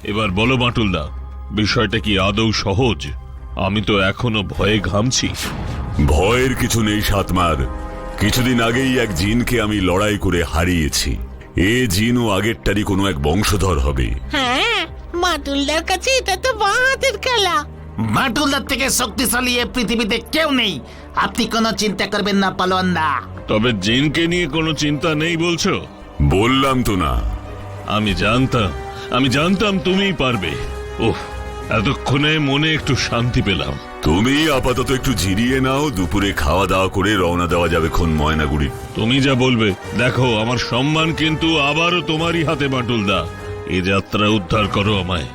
এবার বলো বাটুলদা, বিষয়টা কি আদৌ সহজ? আমি তো এখনো ভয়ে ঘামছি। ভয়ের কিছু নেই সাতমার। কিছুদিন আগেই এক জিনকে আমি লড়াই করে হারিয়েছি। এ জিনও আগেরটারই কোনো এক বংশধর হবে। হ্যাঁ, বাটুলদার কাছে এটা তো বাঁ হাতের খেলা। বাটুলদার থেকে শক্তিশালী এ পৃথিবীতে কেউ নেই। আপনি কোনো চিন্তা করবেন না পালোয়ান দা। তবে জিনকে নিয়ে কোনো চিন্তা নেই বলছো? বললাম তো না। আমি জানতাম তুমিই পারবে। ওহ, এতক্ষণে মনে একটু শান্তি পেলাম। তুমি আপাতত একটু জিরিয়ে নাও, দুপুরে খাওয়া দাওয়া করে রওনা দেওয়া যাবে খন ময়নাগুড়ি। তুমি যা বলবে। দেখো, আমার সম্মান কিন্তু আবারও তোমারই হাতে বাটুলদা। এই যাত্রা উদ্ধার করো আমায়।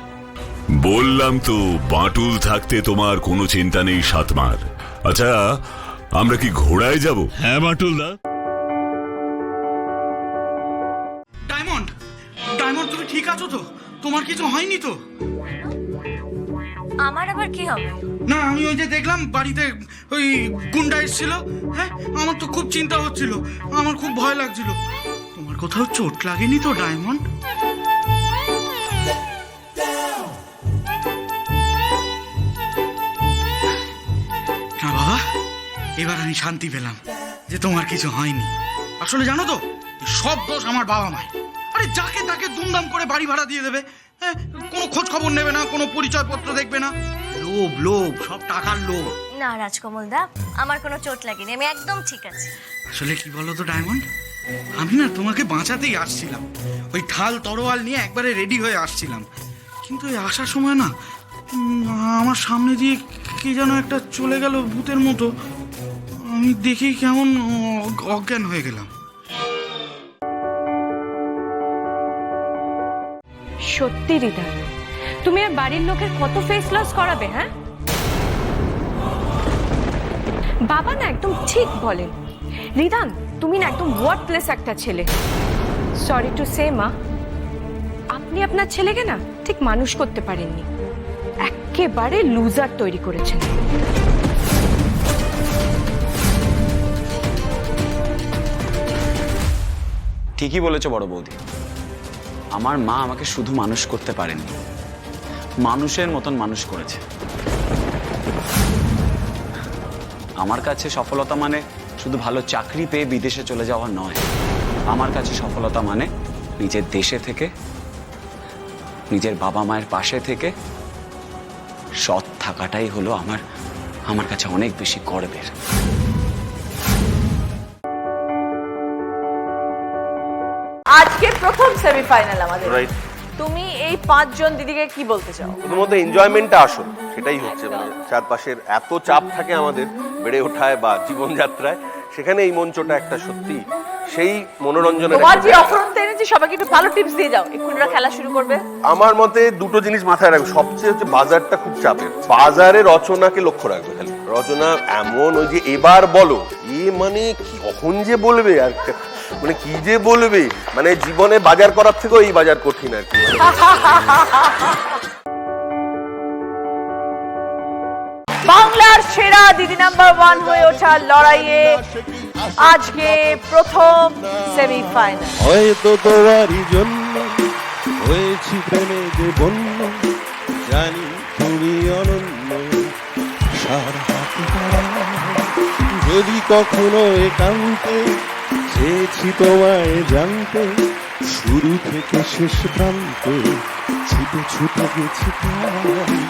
বললাম তো, বাটুল থাকতে তোমার কোনো চিন্তা নেই সাতমার। আচ্ছা, আমরা কি ঘোড়ায় যাব? হ্যাঁ বাটুলদা। ডায়মন্ড, ডায়মন্ড তুমি ঠিক আছো তো? তোমার কিছু হয়নি তো? আমার আবার কি হবে? না, আমি ওই যে দেখলাম বাড়িতে ওই গুন্ডা এসেছিল। হ্যাঁ, আমার তো খুব চিন্তা হচ্ছিল, আমার খুব ভয় লাগছিল। তোমার কোথাও চোট লাগেনি তো ডায়মন্ড? না বাবা, এবার আমি শান্তি পেলাম যে তোমার কিছু হয়নি। আসলে জানো তো, এই সব দোষ আমার বাবা মায়ের। আরে যাকে তাকে দুমদাম করে বাড়ি ভাড়া দিয়ে দেবে, হ্যাঁ, কোনো খোঁজ খবর নেবে না, কোনো পরিচয়পত্র দেখবে না। লোভ লোভ, সব টাকার লোভ। না রাজকমল দা, আমার কোনো চোট লাগেনি, আমি একদম ঠিক আছি। আসলে কি বলো তো ডায়মন্ড, আমি না তোমাকে বাঁচাতেই আসছিলাম। ওই ঢাল তরোয়াল নিয়ে একবারে রেডি হয়ে আসছিলাম। কিন্তু এই আসার সময় না আমার সামনে দিয়ে কি যেন একটা চলে গেল ভূতের মতো। আমি দেখেই কেমন অজ্ঞান হয়ে গেলাম। সত্যি রিদা, তুমি আর বাড়ির লোকের কত ফেস লস করাবে? হ্যাঁ, বাবা না একদম ঠিক বলেন। রিদান, তুমি না একদম ওয়ার্থলেস একটা ছেলে। সরি টু সে মা, আপনি আপনার ছেলেকে না ঠিক মানুষ করতে পারেননি, একেবারে লুজার তৈরি করেছেন। ঠিকই বলেছো বড় বৌদি। আমার মা আমাকে শুধু মানুষ করতে পারেনি, মানুষের মতন মানুষ করেছে। আমার কাছে সফলতা মানে শুধু ভালো চাকরি পেয়ে বিদেশে চলে যাওয়া নয়। আমার কাছে সফলতা মানে নিজের দেশে থেকে, নিজের বাবা মায়ের পাশে থেকে সৎ থাকাটাই হলো আমার কাছে অনেক বেশি গর্বের। আজকে প্রথম সেমিফাইনাল আমাদের। তুমি এই 5 জন দিদিকে কি বলতে চাও? প্রথমত এনজয়মেন্টটা আসল, সেটাই হচ্ছে। মানে চারপাশের এত চাপ থাকে আমাদের বেড়ে ওঠায় বা জীবনযাত্রায়, সেখানে এই মঞ্চটা একটা সত্যি সেই মনোরঞ্জনের। তোমার যে অফরন্ত এনেছি, সবাইকে একটু ভালো টিপস দিয়ে যাও, এক্ষুনি ওরা খেলা শুরু করবে। আমার মতে দুটো জিনিস মাথায় রাখবে। সবচেয়ে হচ্ছে বাজারটা খুব চাপের। বাজারে রচনাকে লক্ষ্য রাখবে খালি। রচনা এমন ওই যে এবার বলো, মানে কখন যে বলবে আর মানে কি যে বলবে, মানে জীবনে বাজার করার থেকেও এই বাজার কঠিন আর কি। বাংলার সেরা দিদি নাম্বার 1 হয়ে ওঠার লড়াইয়ে আজকে প্রথম সেমিফাইনাল। হয়তো তোমারই জন্য হয়েছি প্রেমে যে বন্য, জানি তুমি অনন্য সারা হাতে ধরা। যদি কখনো একান্তে চেয়েছি তোমায় জানতে, শুরু থেকে শেষ প্রান্তে ছুটে ছুটে গেছি তাই।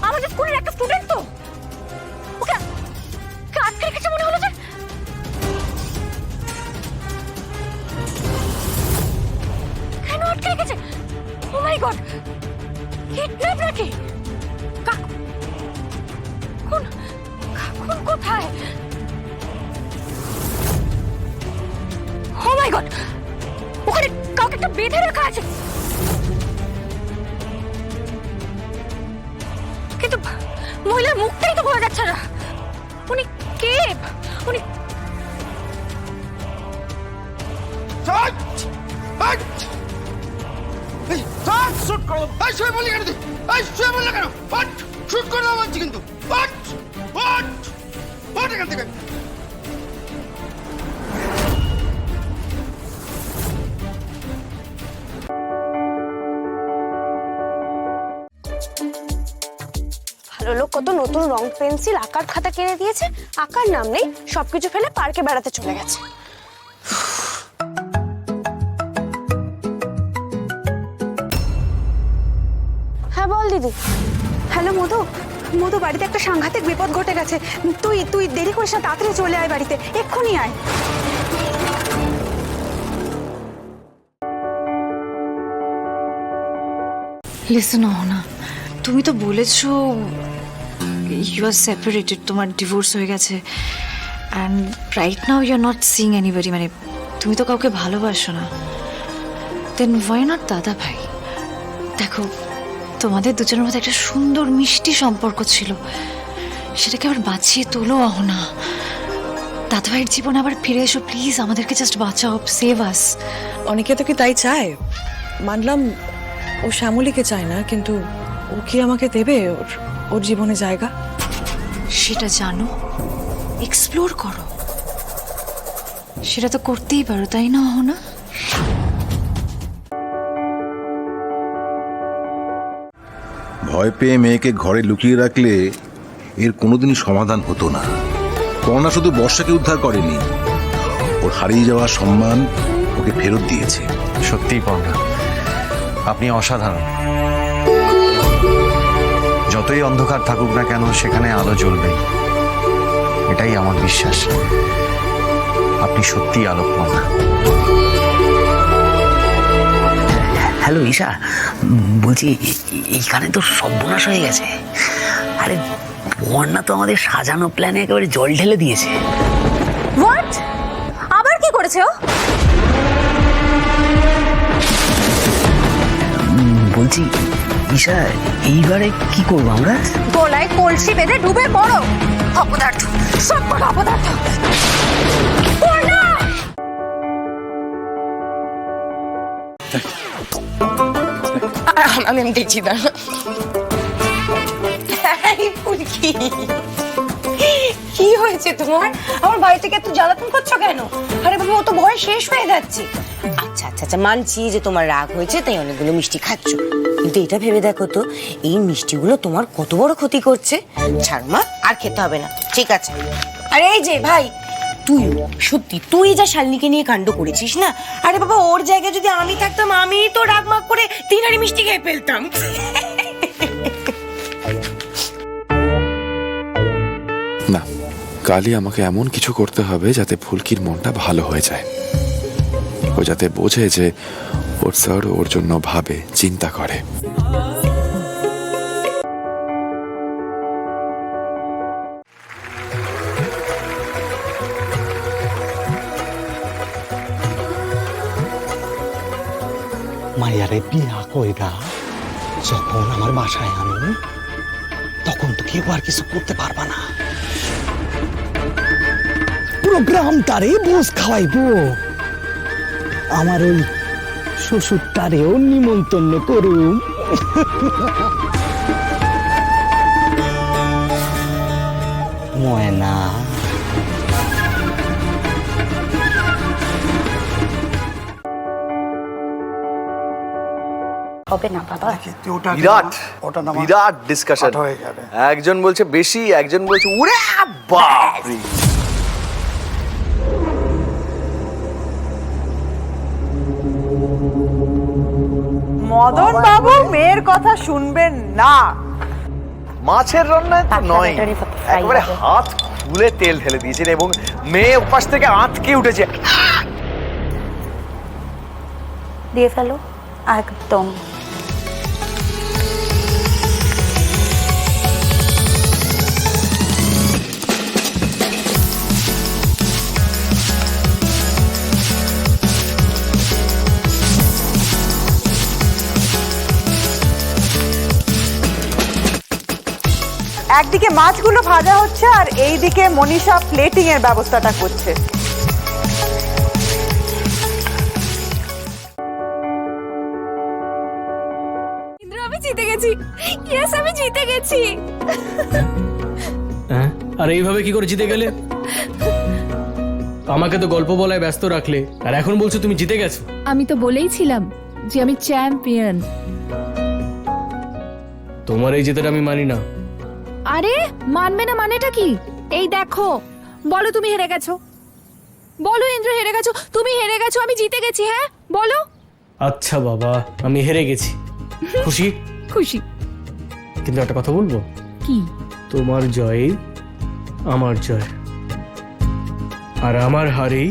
আমাদের স্কুলের একটা স্টুডেন্ট তো, ওকে আটকে রেখেছে মনে হলো যে। কেন আটকে রেখেছে? ও মাই গড, কিডন্যাপ নাকি? কোন কোথায়? ও মাই গড, ওখানে কাউকে একটা বেঁধে রাখা আছে। কিন্তু মহিলার মুখটাই তো বোঝা যাচ্ছে না। উনি কে? উনি শুট করো, শুয়ে বলি কেন? শুয়ে বললে কেন? শুট করে দাও বলছি কিন্তু। এখান থেকে ভালো লোক কত নতুন রং পেন্সিল আঁকার খাতা কিনে দিয়েছে, আঁকার নাম নেই, সবকিছু ফেলে পার্কে বেড়াতে চলে গেছে। হ্যাঁ বল দিদি। হ্যালো মধু, মধু বাড়িতে একটা সাংঘাতিক বিপদ ঘটে গেছে, তুই দেরি করিস না, তাড়াতাড়ি চলে আয় বাড়িতে, এক্ষুনি আয়। লিসেন না, তুমি তো বলেছো ইউ আর সেপারেটেড, তোমার ডিভোর্স হয়ে গেছে, and right now you are not seeing anybody, মানে তুমি তো কাউকে ভালোবাসো না। দেন ওয়াই নট দাদা ভাই? দেখো, তোমাদের দুজনের মধ্যে একটা সুন্দর মিষ্টি সম্পর্ক ছিল, সেটাকে আবার বাঁচিয়ে তোলো না। দাদা ভাইয়ের জীবনে আবার ফিরে এসো প্লিজ, আমাদেরকে জাস্ট বাঁচাও, সেভ আস। অনেকে তো কি তাই চায়, মানলাম ও শ্যামলীকে চায় না, কিন্তু ও কি আমাকে দেবে ওর জীবনে জায়গা? সেটা জানো, এক্সপ্লোর করো, সেটা তো করতেই পারো, তাই না না? ভয় পেয়ে মেয়েকে ঘরে লুকিয়ে রাখলে এর কোনোদিনই সমাধান হতো না। কর্ণা শুধু বর্ষাকে উদ্ধার করেনি, ওর হারিয়ে যাওয়া সম্মান ওকে ফেরত দিয়েছে। সত্যিই কর্ণা, আপনি অসাধারণ। যতই অন্ধকার থাকুক না কেন, সেখানে আলো জ্বলবে, এটাই আমার বিশ্বাস। আপনি সত্যিই আলোকময়। হ্যালো ঈশা, বলছি এইখানে তো সর্বনাশ হয়ে গেছে। আরে বন্যা তো আমাদের সাজানো প্ল্যানে একেবারে জল ঢেলে দিয়েছে। হোয়াট? আবার কি করেছে ও? বলছি ঈশা, এইবারে কি করবো আমরা? গলায় কলসি বেঁধে ডুবে পড়ো, অপদার্থ, সব কটা অপদার্থ। আমি দেখছি না। কি হয়েছে তোমার? আমার বাড়ি থেকে এত জ্বালাতন করছো কেন? আরে বাবা, ও তো ভয় শেষ হয়ে যাচ্ছে। আচ্ছা আচ্ছা আচ্ছা, মানছি যে তোমার রাগ হয়েছে, তাই অনেকগুলো মিষ্টি খাচ্ছ, কিন্তু এটা ভেবে দেখো তো, এই মিষ্টিগুলো তোমার কত বড় ক্ষতি করছে। ছাড় মা, আর খেতে হবে না, ঠিক আছে? আরে এই যে ভাই, তুই সত্যি তুই যা শালিনীকে নিয়ে কাণ্ড করেছিস না, আরে বাবা ওর জায়গায় যদি আমি থাকতাম, আমি তো রাগ মাগ করে 3 হাঁড়ি মিষ্টি খেয়ে ফেলতাম। না, কালই আমাকে এমন কিছু করতে হবে যাতে ফুলকির মনটা ভালো হয়ে যায়, ও যাতে বোঝে যে ওর স্যার ওর জন্য ভাবে, চিন্তা করে। মায়ারে বিয়া কইরা যখন আমার বাসায় আনো, তখন তো কেউ আর কিছু করতে পারবা না। পুরো গ্রামটারে বোঝ খাওয়াইবো। আমার ওই শ্বশুরটারেও নিমন্ত্রণ করুম। ময়না, হবে না বাবা, বিরাট বিরাট ডিসকাশন হয়ে যাবে। একজন বলছে বেশি, একজন বলছে উড়ে বাপ রে। মদন বাবু মেয়ের কথা শুনবেন না। মাছের রান্নায় তো নয়, একেবারে হাত খুলে তেল ঢেলে দিয়েছেন এবং মেয়ে উপাস থেকে আঁতকে উঠেছে। দিয়ে ফেলো একদম। একদিকে মাছগুলো ভাজা হচ্ছে আর এইদিকে মনীষা প্লেটিং এর ব্যবস্থাটা করছে। আমি জিতে গেছি, ইয়েস আমি জিতে গেছি। আর এইভাবে কি করে জিতে গেলে? আমাকে তো গল্প বলায় ব্যস্ত রাখলে, আর এখন বলছো তুমি জিতে গেছো। আমি তো বলেইছিলাম যে আমি চ্যাম্পিয়ন। তোমার এই জেতাটা আমি মানি না। আরে মানবে না মানেটা কি? এই দেখো, বলো তুমি হেরে গেছো, বলো ইন্দ্র হেরে গেছো, তুমি হেরে গেছো, আমি জিতে গেছি। হ্যাঁ বলো। আচ্ছা বাবা, আমি হেরে গেছি। খুশি? খুশি। কিন্তু একটা কথা বলবো? কি? তোমার জয় আমার জয়, আর আমার হারেই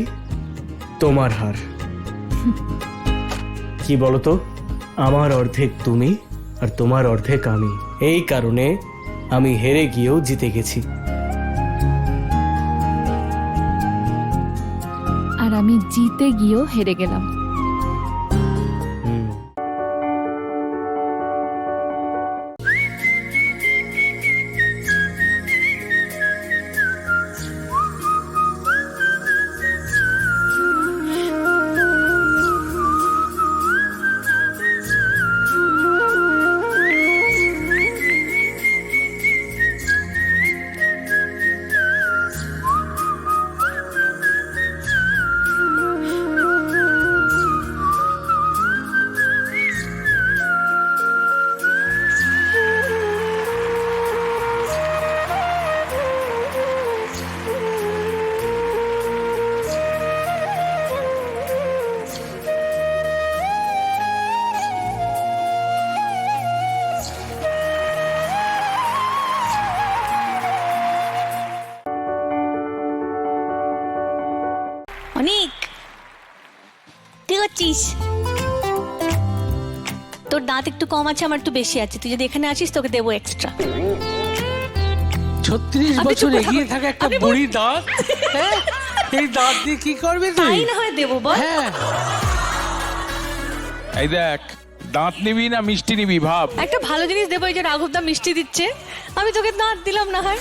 তোমার হার। কি বলো তো, আমার অর্ধেক তুমি আর তোমার অর্ধেক আমি, এই কারণে আমি হেরে গিয়েও জিতে গেছি। আর আমি জিতে গিয়েও হেরে গেলাম। অনেক তুই করছিস, তোর দাঁত একটু কম আছে, আমার একটু বেশি আছে, তুই যদি এখানে আসিস তোকে দেবো এক্সট্রা। 36 বছর এগিয়ে থাকা একটা বুড়ি দাঁত, এই দাঁত দিয়ে কি করবে তুই? তাই না হয় দেবো, বল। এই দেখ, দাঁত নিবি না মিষ্টি নিবি ভাব। একটা ভালো জিনিস দেবো, এই যে রাঘব দা মিষ্টি দিচ্ছে, আমি তোকে দাঁত দিলাম না হয়।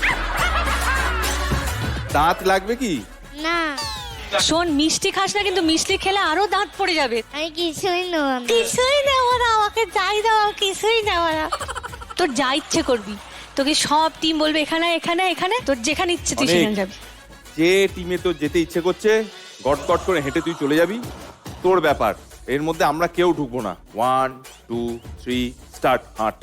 দাঁত লাগবে কি? না শোন, মিষ্টি খাস না, কিন্তু মিষ্টি খেলে আরো দাঁত পড়ে যাবে। আমি কিছুই নেব না, কিছুই নেব না, আমাকে যাই দাও, কিছুই নেব না। তোর যা ইচ্ছে করবি, তোকে সব টিম বলবে এখানে এখানে এখানে, তোর যেখানে ইচ্ছে তুই সেখানে যাবি। যে টিমে তোর যেতে ইচ্ছে করছে গট গট করে হেঁটে তুই চলে যাবি, তোর ব্যাপার, এর মধ্যে আমরা কেউ ঢুকবো না। 1 2 3 স্টার্ট, হাঁট।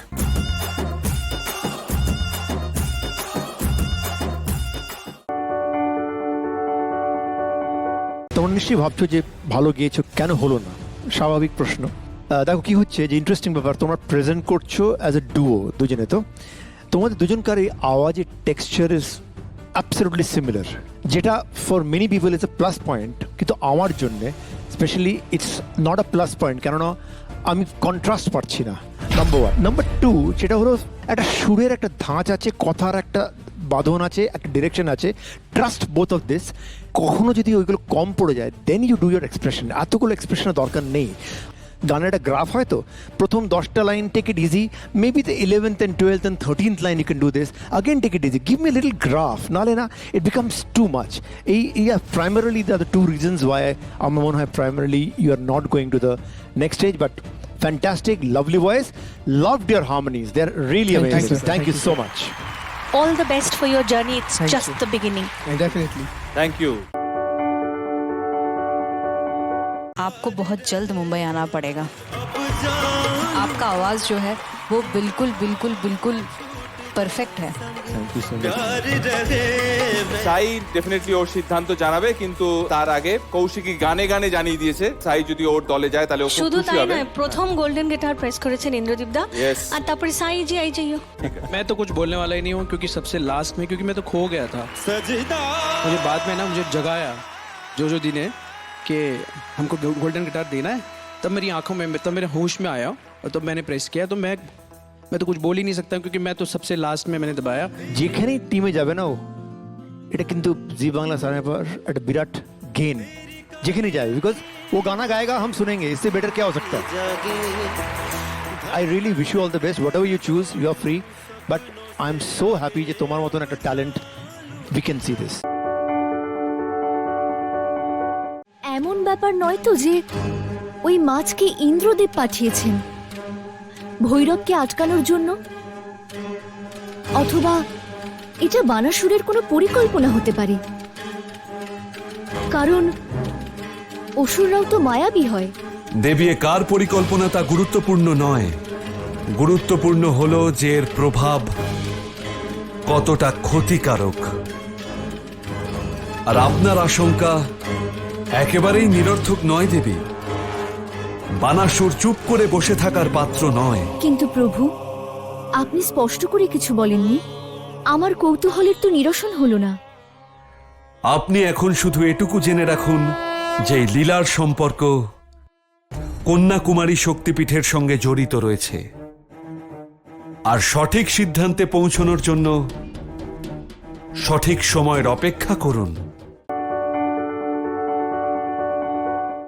তোমরা নিশ্চয়ই ভাবছো যে ভালো গিয়েছো, কেন হলো না? স্বাভাবিক প্রশ্ন। দেখো কি হচ্ছে, যে ইন্টারেস্টিং ব্যাপার, তোমরা প্রেজেন্ট করছো অ্যাজ এ ডুও দুজনে, তো তোমাদের দুজনকার এই আওয়াজের টেক্সচার ইজ অ্যাবসলিউটলি সিমিলার, যেটা for many people is a plus point, কিন্তু আমার জন্যে specially it's not a plus point, কেননা আমি কন্ট্রাস্ট পাচ্ছি না, নাম্বার 1। নাম্বার 2, যেটা হলো একটা সুরের একটা ধাঁচ আছে, কথার একটা বাঁধন আছে, একটা ডিরেকশন আছে, ট্রাস্ট বোথ অফ দিস। কখনো যদি ওইগুলো কম পড়ে যায়, then you do your expression. এতগুলো এক্সপ্রেশনের দরকার নেই। গানের একটা গ্রাফ হয় তো, প্রথম 10টা line take it easy, maybe the 11th and 12th and 13th line you can do this, again take it easy, give me little graph, নাহলে না ইট বিকামস টু মাচ। এই প্রাইমারিলি দ্য 2 reasons ওয়াই আমার মনে হয় primarily you are not going to the next stage. But fantastic, lovely voice, loved your harmonies, they're really amazing. Thank you so much. All the best for your journey, it's just the beginning. Definitely. Thank you. आपको बहुत जल्द मुंबई आना पड़ेगा। आपका आवाज जो है वो बिल्कुल बिल्कुल बिल्कुल परफेक्ट है। সাই ডেফিনেটলি ওর সিদ্ধান্ত জানাবে, কিন্তু তার আগে কৌশিকী গানে গানে জানিয়ে দিয়েছে সাই যদি ওর দলে যায় তাহলে ও খুব শুধু খুশি তাই হবে। নয়, প্রথম গোল্ডেন গিটার প্রেস করেছেন ইন্দ্রদীপ দা, আর তারপরে সাই জি আই যাইও। मैं तो कुछ बोलने वाला ही नहीं हूँ, क्योंकि सबसे लास्ट में, क्योंकि मैं तो खो गया था। मुझे बाद में ना मुझे जगाया जो दी ने कि हमको गोल्डन गिटार देना है, तब मेरी आंखों में, तब मेरे होश में आया और तब मैंने प्रेस किया। तो मैं तो कुछ बोल ही नहीं सकता, क्योंकि मैं तो सबसे लास्ट में मैंने दबाया। যেখানেই টিমে যাবে না ও, এটা কিন্তু জি বাংলা চ্যানেল पर একটা বিরাট গেন, যেখানেই যাবে, বিকজ वो गाना गाएगा, हम सुनेंगे, इससे बेटर क्या हो सकता है। I really wish you all the best, whatever you choose, you are free, but I am so happy যে তোমার মতন একটা talent, we can see this. এমন ব্যাপার নয় তো যে ওই মাছকে ইন্দ্রদেব পাঠিয়েছেন ভৈরবকে আটকানোর জন্য, অথবা এটা বানাসুরের কোনো পরিকল্পনা হতে পারে, কারণ অসুররাও তো মায়াবী হয়। দেবী কার পরিকল্পনা তা গুরুত্বপূর্ণ নয়, গুরুত্বপূর্ণ হলো যে এর প্রভাব কতটা ক্ষতিকারক। আর আপনার আশঙ্কা একেবারেই নিরর্থক নয় দেবী। বানাসুর চুপ করে বসে থাকার পাত্র নয়। কিন্তু প্রভু, আপনি স্পষ্ট করে কিছু বলেননি। আমার কৌতূহলের তো নিরসন হলো না। আপনি এখন শুধু এটুকু জেনে রাখুন যে এই লীলার সম্পর্ক কন্যাকুমারী শক্তিপীঠের সঙ্গে জড়িত রয়েছে। আর সঠিক সিদ্ধান্তে পৌঁছানোর জন্য সঠিক সময়ের অপেক্ষা করুন।